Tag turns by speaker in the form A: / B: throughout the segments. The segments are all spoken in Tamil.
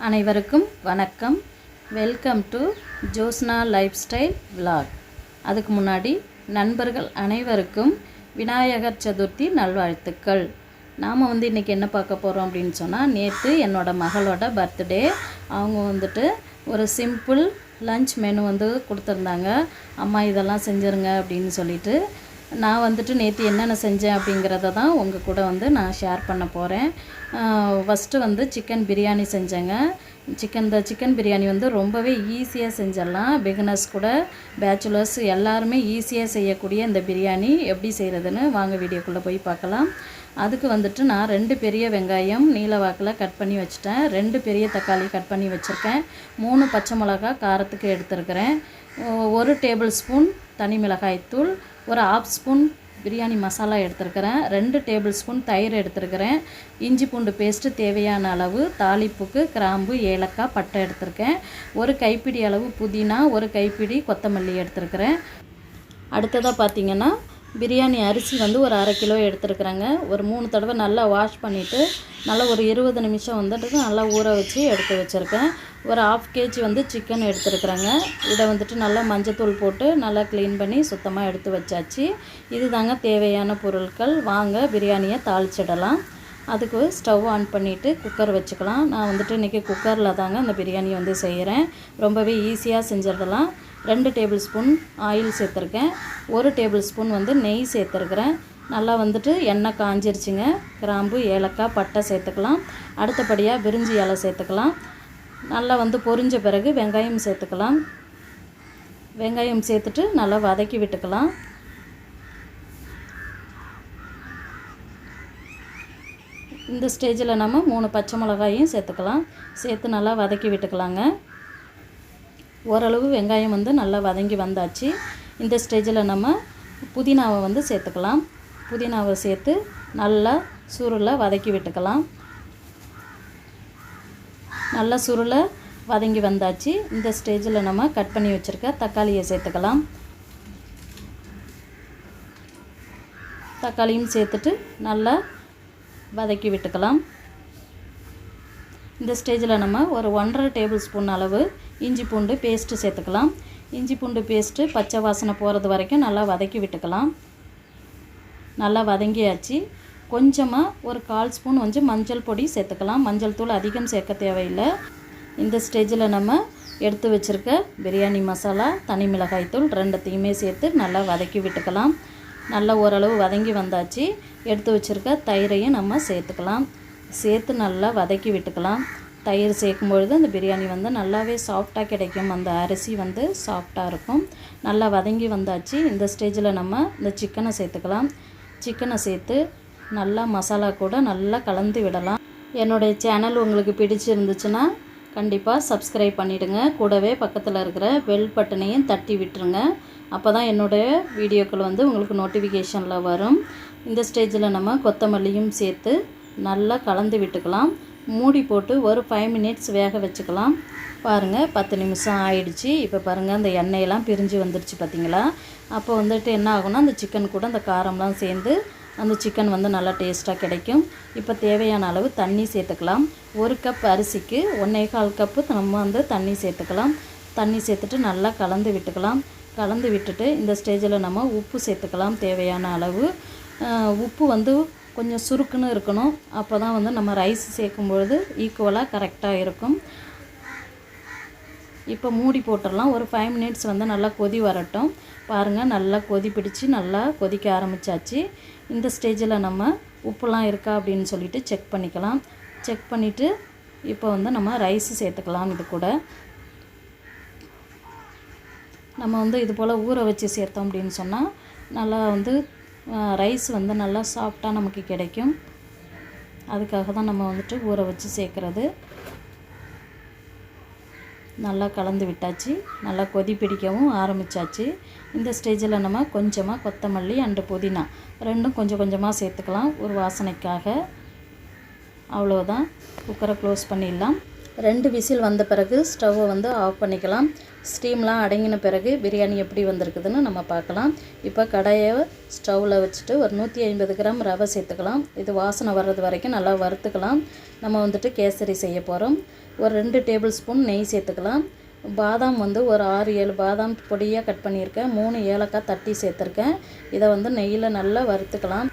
A: அனைவருக்கும் வணக்கம். Welcome to Joshna life style vlog. அதுக்கு முன்னாடி நண்பர்கள் அனைவருக்கும் விநாயகர் சதுர்த்தி நல்வாழ்த்துக்கள். நாம் இன்றைக்கி என்ன பார்க்க போகிறோம் அப்படின்னு சொன்னால், நேற்று என்னோடய மகளோட பர்த்டே. அவங்க ஒரு சிம்பிள் லஞ்ச் மெனு கொடுத்துருந்தாங்க. அம்மா இதெல்லாம் செஞ்சுருங்க அப்படின்னு சொல்லிட்டு, நான் நேற்று என்னென்ன செஞ்சேன் அப்படிங்கிறத தான் உங்கள் கூட நான் ஷேர் பண்ண போகிறேன். ஃபஸ்ட்டு சிக்கன் பிரியாணி செஞ்சேங்க. சிக்கன் பிரியாணி ரொம்பவே ஈஸியாக செஞ்சிடலாம். பிகினர்ஸ் கூட பேச்சுலர்ஸ் எல்லாருமே ஈஸியாக செய்யக்கூடிய இந்த பிரியாணி எப்படி செய்கிறதுன்னு வாங்க வீடியோக்குள்ளே போய் பார்க்கலாம். அதுக்கு நான் 2 பெரிய வெங்காயம் நீல வாக்கில் கட் பண்ணி வச்சுட்டேன். 2 பெரிய தக்காளி கட் பண்ணி வச்சுருக்கேன். 3 பச்சை மிளகா காரத்துக்கு எடுத்துருக்கிறேன். 1 டேபிள் ஸ்பூன் தனி மிளகாய்த்தூள், ஒரு 1/2 ஸ்பூன் பிரியாணி மசாலா எடுத்துருக்கிறேன். 2 டேபிள் ஸ்பூன் தயிர் எடுத்துருக்கிறேன். இஞ்சி பூண்டு பேஸ்ட்டு தேவையான அளவு, தாளிப்புக்கு கிராம்பு, ஏலக்காய், பட்டை எடுத்துருக்கேன். 1 கைப்பிடி அளவு புதினா, 1 கைப்பிடி கொத்தமல்லி எடுத்துருக்கிறேன். அடுத்ததாக பார்த்திங்கன்னா, பிரியாணி அரிசி ஒரு 1/2 கிலோ எடுத்துருக்குறேங்க. ஒரு 3 தடவை நல்லா வாஷ் பண்ணிவிட்டு நல்லா ஒரு 20 நிமிஷம் நல்லா ஊற வச்சு எடுத்து வச்சுருக்கேன். ஒரு 1/2 கேஜி சிக்கன் எடுத்துருக்குறேங்க. இதை நல்லா மஞ்சத்தூள் போட்டு நல்லா க்ளீன் பண்ணி சுத்தமாக எடுத்து வச்சாச்சு. இது தாங்க தேவையான பொருட்கள். வாங்க பிரியாணியை தாளிச்சிடலாம். அதுக்கு ஸ்டவ் ஆன் பண்ணிவிட்டு குக்கர் வச்சுக்கலாம். நான் இன்றைக்கி குக்கரில் தாங்க அந்த பிரியாணி செய்கிறேன். ரொம்பவே ஈஸியாக செஞ்சிடலாம். 2 டேபிள் ஸ்பூன் ஆயில் சேர்த்துருக்கேன். 1 டேபிள் ஸ்பூன் நெய் சேர்த்துருக்குறேன். நல்லா எண்ணெய் காஞ்சிருச்சுங்க. கிராம்பு, ஏலக்காய், பட்டை சேர்த்துக்கலாம். அடுத்தபடியாக பிரிஞ்சி இலை சேர்த்துக்கலாம். நல்லா பொரிஞ்ச பிறகு வெங்காயம் சேர்த்துக்கலாம். வெங்காயம் சேர்த்துட்டு நல்லா வதக்கி விட்டுக்கலாம். இந்த ஸ்டேஜில் நம்ம 3 பச்சை மிளகாயும் சேர்த்துக்கலாம். சேர்த்து நல்லா வதக்கி விட்டுக்கலாங்க. ஓரளவு வெங்காயம் நல்லா வதங்கி வந்தாச்சு. இந்த ஸ்டேஜில் நம்ம புதினாவை சேர்த்துக்கலாம். புதினாவை சேர்த்து நல்லா சுருளை வதக்கி விட்டுக்கலாம். நல்லா சுருளை வதங்கி வந்தாச்சு. இந்த ஸ்டேஜில் நம்ம கட் பண்ணி வச்சுருக்க தக்காளியை சேர்த்துக்கலாம். தக்காளியும் சேர்த்துட்டு நல்லா வதக்கி விட்டுக்கலாம். இந்த ஸ்டேஜில் நம்ம ஒரு 1.5 டேபிள் ஸ்பூன் அளவு இஞ்சி பூண்டு பேஸ்ட்டு சேர்த்துக்கலாம். இஞ்சி பூண்டு பேஸ்ட்டு பச்சை வாசனை போகிறது வரைக்கும் நல்லா வதக்கி விட்டுக்கலாம். நல்லா வதங்கியாச்சு. கொஞ்சமாக ஒரு 1/4 ஸ்பூன் மஞ்சள் பொடி சேர்த்துக்கலாம். மஞ்சள் தூள் அதிகம் சேர்க்க தேவையில்லை. இந்த ஸ்டேஜில் நம்ம எடுத்து வச்சுருக்க பிரியாணி மசாலா, தனி மிளகாய்த்தூள் 2த்தையுமே சேர்த்து நல்லா வதக்கி விட்டுக்கலாம். நல்லா ஓரளவு வதங்கி வந்தாச்சு. எடுத்து வச்சுருக்க தயிரையும் நம்ம சேர்த்துக்கலாம். சேர்த்து நல்லா வதக்கி விட்டுக்கலாம். தயிர் சேர்க்கும் பொழுது அந்த பிரியாணி நல்லாவே சாஃப்டாக கிடைக்கும். அந்த அரிசி சாஃப்டாக இருக்கும். நல்லா வதங்கி வந்தாச்சு. இந்த ஸ்டேஜில் நம்ம இந்த சிக்கனை சேர்த்துக்கலாம். சிக்கனை சேர்த்து நல்லா மசாலா கூட நல்லா கலந்து விடலாம். என்னுடைய சேனல் உங்களுக்கு பிடிச்சிருந்துச்சுன்னா கண்டிப்பாக சப்ஸ்கிரைப் பண்ணிவிடுங்க. கூடவே பக்கத்தில் இருக்கிற பெல் பட்டனையும் தட்டி விட்டுருங்க. அப்போ தான் என்னுடைய வீடியோக்கள் உங்களுக்கு நோட்டிஃபிகேஷனில் வரும். இந்த ஸ்டேஜில் நம்ம கொத்தமல்லியும் சேர்த்து நல்லா கலந்து விட்டுக்கலாம். மூடி போட்டு ஒரு 5 மினிட்ஸ் வேக வச்சுக்கலாம். பாருங்கள் 10 நிமிஷம் ஆயிடுச்சு. இப்போ பாருங்கள் அந்த எண்ணெயெல்லாம் பிரிஞ்சு வந்துடுச்சு பார்த்திங்களா. அப்போ என்ன ஆகும்னா, அந்த சிக்கன் கூட அந்த காரம்லாம் சேர்ந்து அந்த சிக்கன் நல்லா டேஸ்ட்டாக கிடைக்கும். இப்போ தேவையான அளவு தண்ணி சேர்த்துக்கலாம். 1 கப் அரிசிக்கு 1.25 கப்பு நம்ம தண்ணி சேர்த்துக்கலாம். தண்ணி சேர்த்துட்டு நல்லா கலந்து விட்டுக்கலாம். கலந்து விட்டுட்டு இந்த ஸ்டேஜில் நம்ம உப்பு சேர்த்துக்கலாம். தேவையான அளவு உப்பு கொஞ்சம் சுருக்குன்னு இருக்கணும். அப்போ தான் நம்ம ரைஸ் சேர்க்கும்பொழுது ஈக்குவலாக கரெக்டாக இருக்கும். இப்போ மூடி போட்டுடலாம். ஒரு 5 மினிட்ஸ் நல்லா கொதி வரட்டும். பாருங்கள் நல்லா கொதி பிடிச்சி நல்லா கொதிக்க ஆரம்பித்தாச்சு. இந்த ஸ்டேஜில் நம்ம உப்புலாம் இருக்கா அப்படின்னு சொல்லிட்டு செக் பண்ணிக்கலாம். செக் பண்ணிவிட்டு இப்போ நம்ம ரைஸ் சேர்த்துக்கலாம். இது கூட நம்ம இது போல் ஊற வச்சு சேர்த்தோம் அப்படின்னு சொன்னால் நல்லா ரைஸ் நல்லா சாஃப்டாக நமக்கு கிடைக்கும். அதுக்காக தான் நம்ம ஊற வச்சு சேர்க்குறது. நல்லா கலந்து விட்டாச்சு. நல்லா கொதி பிடிக்கவும் ஆரம்பித்தாச்சு. இந்த ஸ்டேஜில் நம்ம கொஞ்சமாக கொத்தமல்லி அண்டு புதினா 2ம் கொஞ்சம் கொஞ்சமாக சேர்த்துக்கலாம் ஒரு வாசனைக்காக. அவ்வளோதான். குக்கரை க்ளோஸ் பண்ணிடலாம். 2 விசில் வந்த பிறகு ஸ்டவ்வை வந்து ஆஃப் பண்ணிக்கலாம். ஸ்டீம்லாம் அடங்கின பிறகு பிரியாணி எப்படி வந்திருக்குதுன்னு நம்ம பார்க்கலாம். இப்போ கடாயை ஸ்டவ்வில் வச்சுட்டு ஒரு 150 கிராம் ரவை சேர்த்துக்கலாம். இது வாசனை வர்றது வரைக்கும் நல்லா வறுத்துக்கலாம். நம்ம வந்துட்டு கேசரி செய்ய போகிறோம். ஒரு 2 டேபிள் ஸ்பூன் நெய் சேர்த்துக்கலாம். பாதாம் வந்து ஒரு 6-7 பாதாம் பொடியாக கட் பண்ணியிருக்கேன். 3 ஏலக்காய் தட்டி சேர்த்துருக்கேன். இதை வந்து நெய்யில் நல்லா வறுத்துக்கலாம்.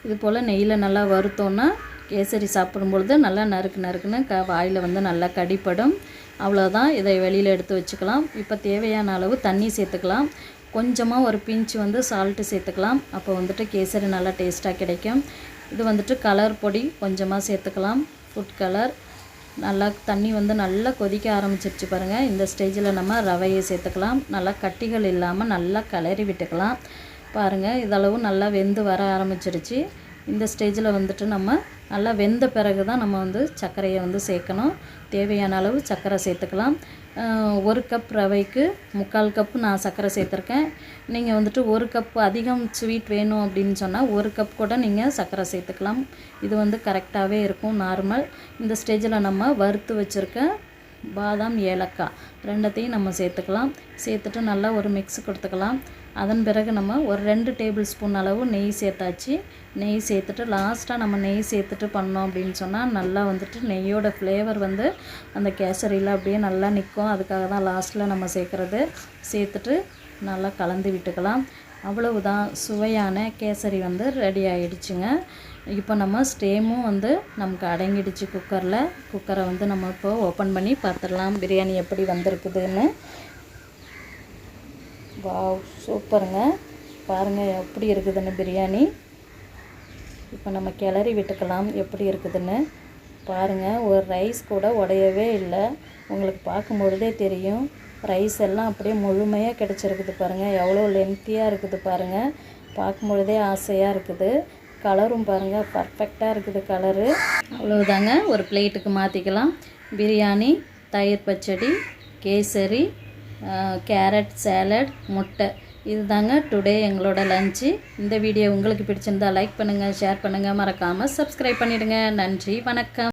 A: இது போல் நெய்யில் நல்லா வறுத்தோன்னா கேசரி சாப்பிடும்பொழுது நல்லா நறுக்குன்னு வாயில் வந்து நல்லா கடிப்படும். அவ்வளோதான். இதை வெளியில் எடுத்து வச்சுக்கலாம். இப்போ தேவையான அளவு தண்ணி சேர்த்துக்கலாம். கொஞ்சமாக ஒரு பிஞ்சு வந்து சால்ட்டு சேர்த்துக்கலாம். அப்போ வந்துட்டு கேசரி நல்லா டேஸ்ட்டாக கிடைக்கும். இது வந்துட்டு கலர் பொடி கொஞ்சமாக சேர்த்துக்கலாம். Food colour. நல்லா தண்ணி வந்து நல்லா கொதிக்க ஆரம்பிச்சிருச்சு பாருங்கள். இந்த ஸ்டேஜில் நம்ம ரவையை சேர்த்துக்கலாம். நல்லா கட்டிகள் இல்லாமல் நல்லா கிளறி விட்டுக்கலாம். பாருங்கள், இதளவு நல்லா வெந்து வர ஆரம்பிச்சிருச்சு. இந்த ஸ்டேஜில் வந்துட்டு நம்ம நல்லா வெந்த பிறகு தான் நம்ம வந்து சர்க்கரையை வந்து சேர்க்கணும். தேவையான அளவு சர்க்கரை சேர்த்துக்கலாம். 1 கப் ரவைக்கு 3/4 கப்பு நான் சர்க்கரை சேர்த்துருக்கேன். நீங்கள் வந்துட்டு 1 கப் அதிகம் ஸ்வீட் வேணும் அப்படின்னு சொன்னால் 1 கப் கூட நீங்கள் சர்க்கரை சேர்த்துக்கலாம். இது வந்து கரெக்டாகவே இருக்கும், நார்மல். இந்த ஸ்டேஜில் நம்ம வறுத்து வச்சுருக்க பாதாம் ஏலக்காய் 2த்தையும் நம்ம சேர்த்துக்கலாம். சேர்த்துட்டு நல்லா ஒரு மிக்ஸ் கொடுத்துக்கலாம். அதன் பிறகு நம்ம ஒரு 2 டேபிள் ஸ்பூன் அளவு நெய் சேர்த்தாச்சு. நெய் சேர்த்துட்டு லாஸ்ட்டாக நம்ம நெய் சேர்த்துட்டு பண்ணோம் அப்படின்னு சொன்னால் நல்லா வந்துட்டு நெய்யோட ஃப்ளேவர் வந்து அந்த கேசரியில் அப்படியே நல்லா நிற்கும். அதுக்காக தான் லாஸ்ட்டில் நம்ம சேர்க்குறது. சேர்த்துட்டு நல்லா கலந்து விட்டுக்கலாம். அவ்வளவுதான், சுவையான கேசரி வந்து ரெடி ஆகிடுச்சுங்க. இப்போ நம்ம ஸ்டேமும் வந்து நமக்கு அடங்கிடுச்சு குக்கரில். குக்கரை வந்து நம்ம இப்போ ஓப்பன் பண்ணி பார்த்துடலாம் பிரியாணி எப்படி வந்திருக்குதுன்னு. வாவ், சூப்பருங்க. பாருங்கள் எப்படி இருக்குதுன்னு பிரியாணி. இப்போ நம்ம கிளறி விட்டுக்கலாம் எப்படி இருக்குதுன்னு. பாருங்கள், ஒரு ரைஸ் கூட உடையவே இல்லை. உங்களுக்கு பார்க்கும்பொழுதே தெரியும். ரைஸ் எல்லாம் அப்படியே முழுமையாக கிடச்சிருக்குது பாருங்கள். எவ்வளோ லென்த்தியாக இருக்குது பாருங்கள். பார்க்கும்பொழுதே ஆசையாக இருக்குது. கலரும் பாருங்கள், பர்ஃபெக்டாக இருக்குது கலரு. அவ்வளோதாங்க. ஒரு பிளேட்டுக்கு மாற்றிக்கலாம். பிரியாணி, தயிர் பச்சடி, கேசரி, கேரட் சாலட், முட்டை, இது தாங்க டுடே எங்களோட லஞ்சு. இந்த வீடியோ உங்களுக்கு பிடிச்சிருந்தா லைக் பண்ணுங்கள், ஷேர் பண்ணுங்கள், மறக்காமல் சப்ஸ்கிரைப் பண்ணிவிடுங்க. நன்றி, வணக்கம்.